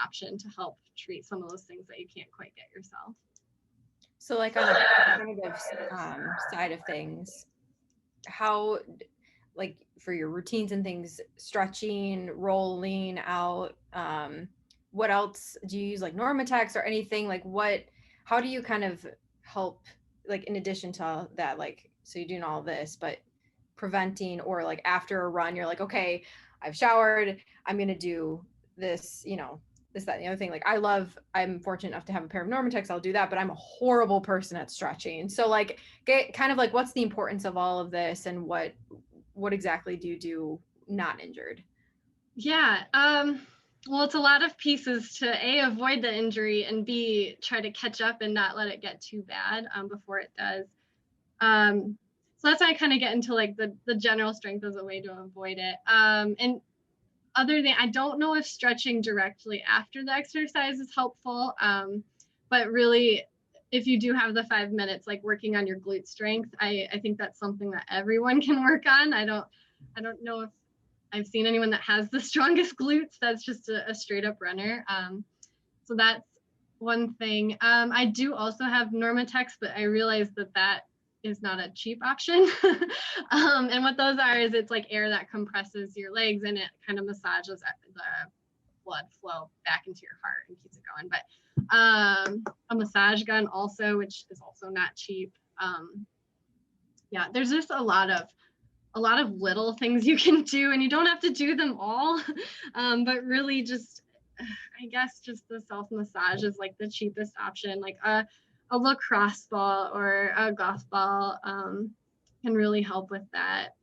option to help treat some of those things that you can't quite get yourself. So like on the preventative side of things, how, like for your routines and things, stretching, rolling out, what else do you use, like Normatex or anything? Like how do you kind of help, like in addition to that, like, so you're doing all this, but preventing, or like after a run, you're like, okay, I've showered, I'm going to do this, this, that, and the other thing. Like I'm fortunate enough to have a pair of Normatex. I'll do that, but I'm a horrible person at stretching. So like, get kind of like, what's the importance of all of this, and what exactly do you do not injured? Yeah. Well, it's a lot of pieces to A, avoid the injury, and B, try to catch up and not let it get too bad before it does. So that's why I kind of get into like the general strength as a way to avoid it. And other than, I don't know if stretching directly after the exercise is helpful, but really, if you do have the 5 minutes, like working on your glute strength, I think that's something that everyone can work on. I don't know if I've seen anyone that has the strongest glutes. That's just a straight up runner. So that's one thing. I do also have Normatex, but I realize that is not a cheap option. And what those are is it's like air that compresses your legs and it kind of massages the blood flow back into your heart and keeps it going. But a massage gun also, which is also not cheap. Yeah, there's just a lot of little things you can do, and you don't have to do them all. But really just, I guess just the self-massage is like the cheapest option. Like a lacrosse ball or a golf ball can really help with that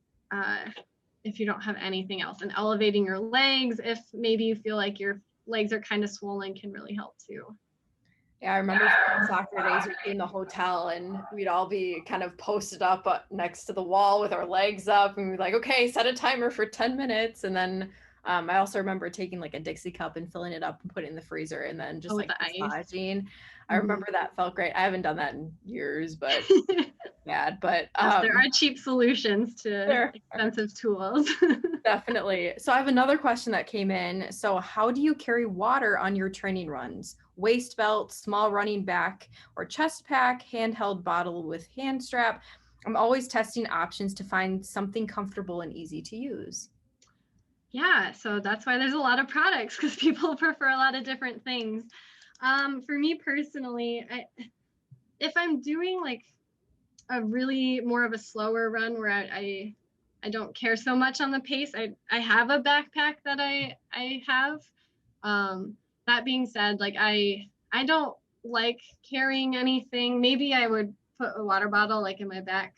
if you don't have anything else. And elevating your legs, if maybe you feel like your legs are kind of swollen, can really help too. Yeah, I remember from soccer days, we'd be in the hotel and we'd all be kind of posted up next to the wall with our legs up, and we'd be like, okay, set a timer for 10 minutes. And then I also remember taking like a Dixie cup and filling it up and putting it in the freezer and then just like massaging. I remember that felt great. I haven't done that in years, but bad. But yes, there are cheap solutions to expensive tools. Definitely. So I have another question that came in. So how do you carry water on your training runs? Waist belt, small running back or chest pack, handheld bottle with hand strap? I'm always testing options to find something comfortable and easy to use. Yeah, so that's why there's a lot of products, because people prefer a lot of different things. For me personally, if I'm doing like a really more of a slower run where I don't care so much on the pace, I have a backpack that I have. That being said, like I don't like carrying anything. Maybe I would put a water bottle like in my back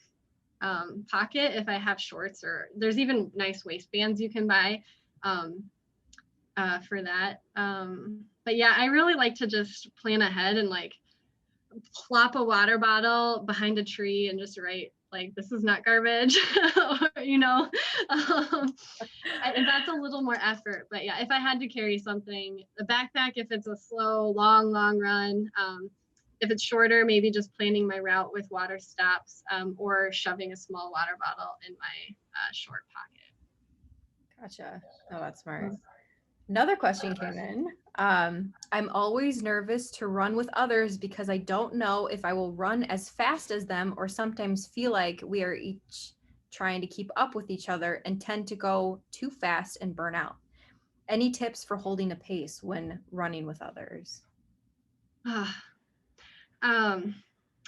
pocket if I have shorts, or there's even nice waistbands you can buy for that. But yeah, I really like to just plan ahead and like plop a water bottle behind a tree and just write like, this is not garbage, you know. And that's a little more effort. But yeah, if I had to carry something, a backpack if it's a slow, long run. If it's shorter, maybe just planning my route with water stops, or shoving a small water bottle in my short pocket. Gotcha. Oh, that's smart. Another question came in. I'm always nervous to run with others because I don't know if I will run as fast as them, or sometimes feel like we are each trying to keep up with each other and tend to go too fast and burn out. Any tips for holding a pace when running with others?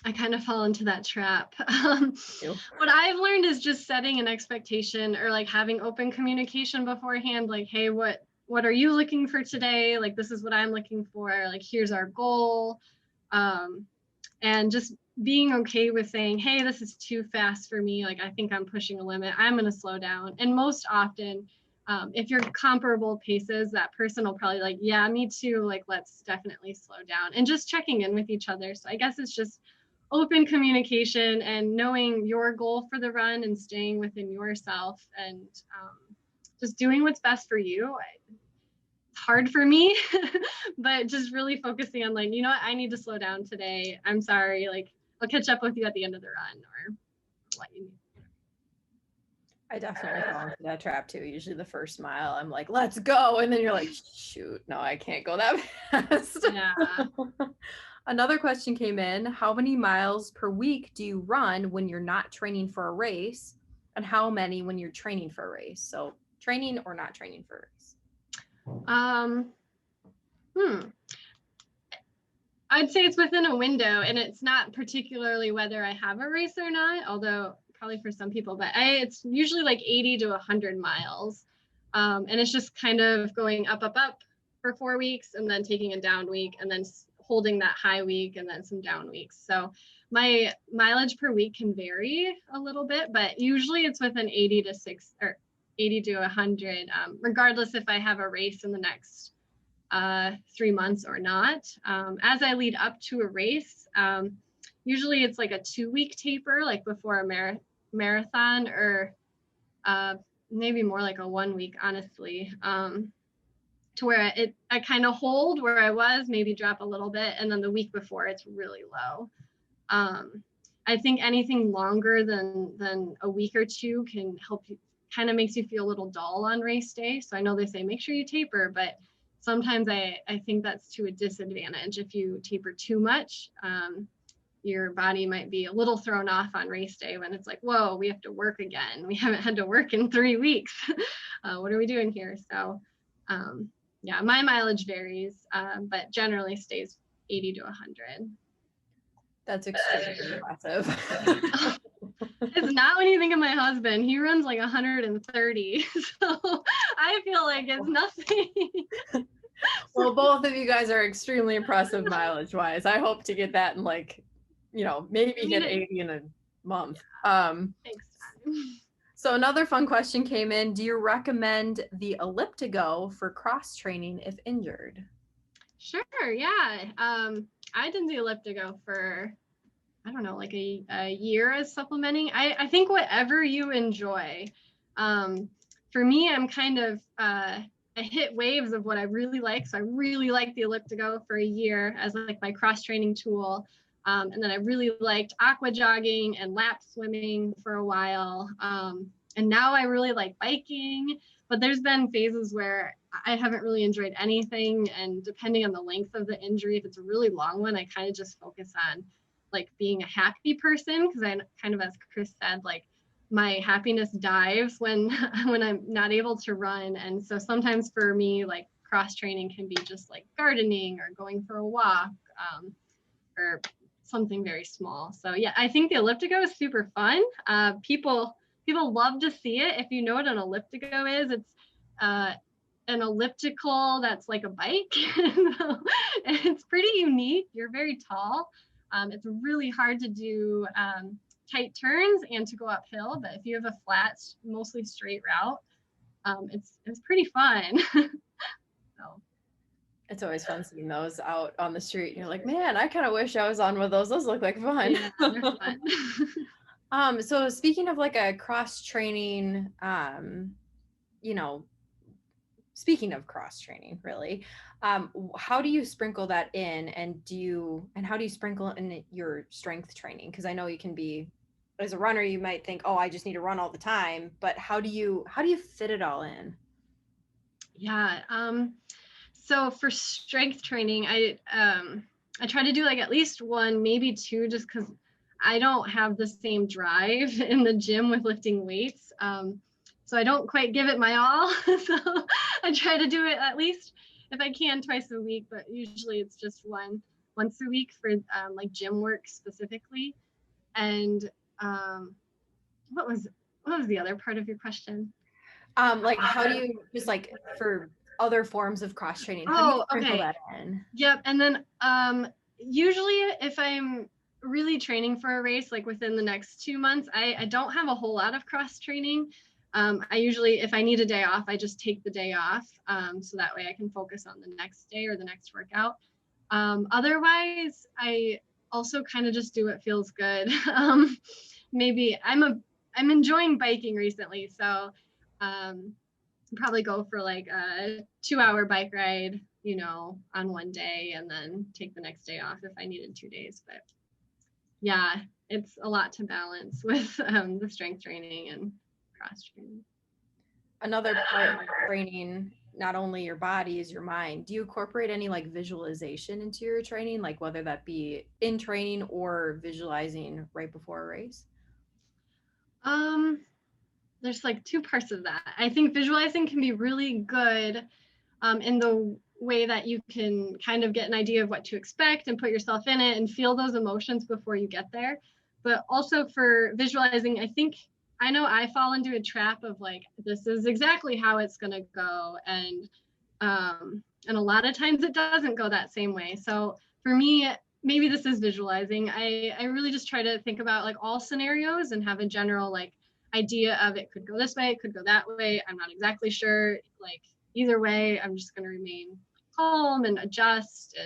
I kind of fall into that trap. What I've learned is just setting an expectation, or like having open communication beforehand, like, hey, what are you looking for today? Like, this is what I'm looking for. Like, here's our goal. And just being okay with saying, hey, this is too fast for me. Like, I think I'm pushing a limit. I'm going to slow down. And most often, if you're comparable paces, that person will probably like, yeah, me too. Like, let's definitely slow down, and just checking in with each other. So I guess it's just open communication and knowing your goal for the run and staying within yourself, and just doing what's best for you. It's hard for me, but just really focusing on like, you know what, I need to slow down today. I'm sorry. Like, I'll catch up with you at the end of the run, or what you need. I definitely fall into that trap too. Usually the first mile, I'm like, let's go. And then you're like, shoot, no, I can't go that fast. Yeah. Another question came in. How many miles per week do you run when you're not training for a race? And how many when you're training for a race? So training or not training for a race? I'd say it's within a window, and it's not particularly whether I have a race or not, although probably for some people, but it's usually like 80 to 100 miles. And it's just kind of going up for 4 weeks, and then taking a down week, and then holding that high week, and then some down weeks. So my mileage per week can vary a little bit, but usually it's within 80 to 100, regardless if I have a race in the next 3 months or not. As I lead up to a race, usually it's like a 2-week taper, like before a marathon, or maybe more like a 1 week, honestly, to where I kind of hold where I was, maybe drop a little bit, and then the week before it's really low. I think anything longer than a week or two can help you, kind of makes you feel a little dull on race day. So I know they say make sure you taper, but sometimes I think that's to a disadvantage. If you taper too much, your body might be a little thrown off on race day when it's like, whoa, we have to work again. We haven't had to work in 3 weeks. What are we doing here? So yeah, my mileage varies, but generally stays 80 to 100. That's extremely impressive. It's not when you think of my husband. He runs like 130. So I feel like it's nothing. Well, both of you guys are extremely impressive mileage wise. I hope to get that in like, maybe hit 80 in a month. Thanks. So another fun question came in. Do you recommend the Elliptical for cross training if injured? Sure, yeah. I did the Elliptical for, I don't know, like a year as supplementing. I think whatever you enjoy. For me, I'm kind of, I hit waves of what I really like. So I really liked the Elliptical for a year as like my cross training tool. And then I really liked aqua jogging and lap swimming for a while. And now I really like biking, but there's been phases where I haven't really enjoyed anything. And depending on the length of the injury, if it's a really long one, I kind of just focus on like being a happy person. Cause I kind of, as Chris said, like my happiness dives when I'm not able to run. And so sometimes for me, like cross training can be just like gardening or going for a walk, or something very small. So yeah, I think the Elliptical is super fun. People love to see it. If you know what an Elliptical is, it's an elliptical that's like a bike. It's pretty unique. You're very tall. It's really hard to do tight turns and to go uphill, but if you have a flat, mostly straight route, it's pretty fun. So. It's always fun seeing those out on the street. You're like, man, I kind of wish I was on one of those. Those look like fun. Yeah, they're fun. So speaking of like a cross training, speaking of cross training, really, how do you sprinkle that in, and how do you sprinkle in your strength training? Because I know you can be, as a runner, you might think, oh, I just need to run all the time, but how do you fit it all in? Yeah. So for strength training, I try to do like at least one, maybe two, just because I don't have the same drive in the gym with lifting weights. So I don't quite give it my all. So I try to do it at least, if I can, twice a week, but usually it's just once a week for like gym work specifically. And what was the other part of your question? Like how do you just like for other forms of cross training? How do you sprinkle that in? Yep. And then usually if I'm really training for a race, like within the next 2 months, I don't have a whole lot of cross training. I usually, if I need a day off, I just take the day off. So that way I can focus on the next day or the next workout. Otherwise, I also kind of just do what feels good. Maybe I'm enjoying biking recently. So probably go for like a 2-hour bike ride, on one day, and then take the next day off if I needed 2 days. But yeah, it's a lot to balance with the strength training and cross training. Another part of training, not only your body, is your mind. Do you incorporate any like visualization into your training, like whether that be in training or visualizing right before a race? There's like two parts of that. I think visualizing can be really good in the way that you can kind of get an idea of what to expect and put yourself in it and feel those emotions before you get there. But also for visualizing, I know I fall into a trap of like, this is exactly how it's going to go. And a lot of times it doesn't go that same way. So for me, maybe this is visualizing. I really just try to think about like all scenarios and have a general like idea of it could go this way, it could go that way. I'm not exactly sure. Like either way, I'm just going to remain calm and adjust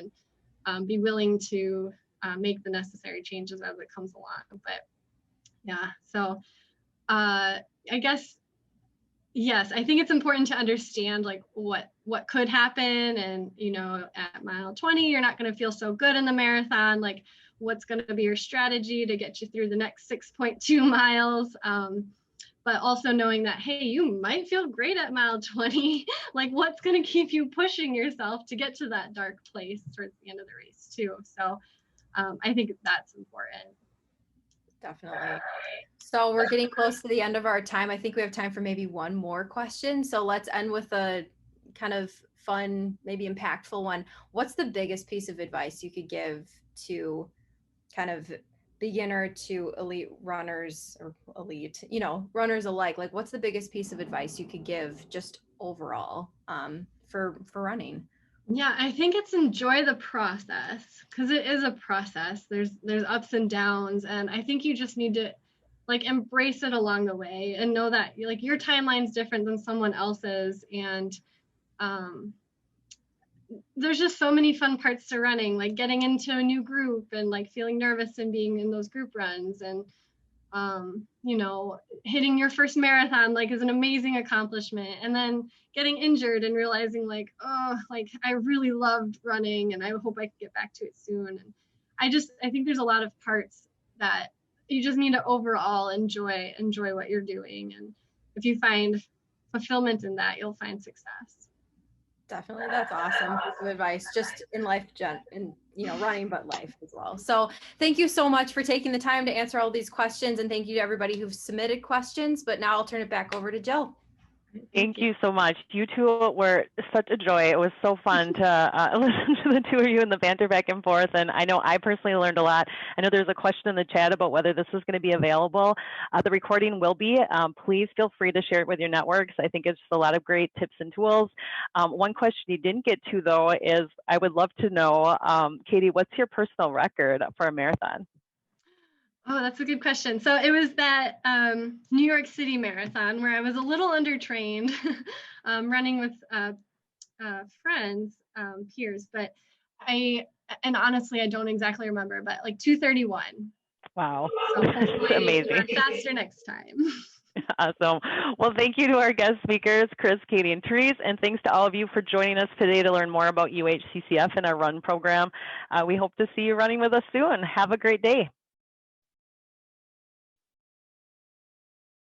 and be willing to make the necessary changes as it comes along. But yeah, so I guess, yes, I think it's important to understand like what could happen. And, you know, at mile 20, you're not going to feel so good in the marathon. Like, what's going to be your strategy to get you through the next 6.2 miles? But also knowing that, hey, you might feel great at mile 20. Like, what's going to keep you pushing yourself to get to that dark place towards the end of the race too. So I think that's important. Definitely. So we're getting close to the end of our time. I think we have time for maybe one more question. So let's end with a kind of fun, maybe impactful one. What's the biggest piece of advice you could give to kind of beginner to elite runners, or elite, you know, runners alike? Like, what's the biggest piece of advice you could give just overall for running? Yeah, I think it's enjoy the process, because it is a process. There's ups and downs, and I think you just need to like embrace it along the way and know that like your timeline's different than someone else's. And there's just so many fun parts to running, like getting into a new group and like feeling nervous and being in those group runs, and you know, hitting your first marathon like is an amazing accomplishment, and then getting injured and realizing like, oh, like I really loved running and I hope I can get back to it soon. And I think there's a lot of parts that you just need to overall enjoy what you're doing, and if you find fulfillment in that, you'll find success. Definitely. That's awesome piece of advice, just in life, in, you know, running, but life as well. So thank you so much for taking the time to answer all these questions, and thank you to everybody who've submitted questions. But now I'll turn it back over to Jill. Thank you so much. You two were such a joy. It was so fun to listen to the two of you and the banter back and forth. And I know I personally learned a lot. I know there's a question in the chat about whether this is going to be available. The recording will be. Please feel free to share it with your networks. I think it's just a lot of great tips and tools. One question you didn't get to, though, is I would love to know, Katie, what's your personal record for a marathon? Oh, that's a good question. So it was that New York City marathon where I was a little undertrained, running with friends, peers, but honestly, I don't exactly remember, but like 2:31. Wow. So hopefully amazing. faster next time. Awesome. Well, thank you to our guest speakers, Chris, Katie, and Therese, and thanks to all of you for joining us today to learn more about UHCCF and our run program. We hope to see you running with us soon. Have a great day.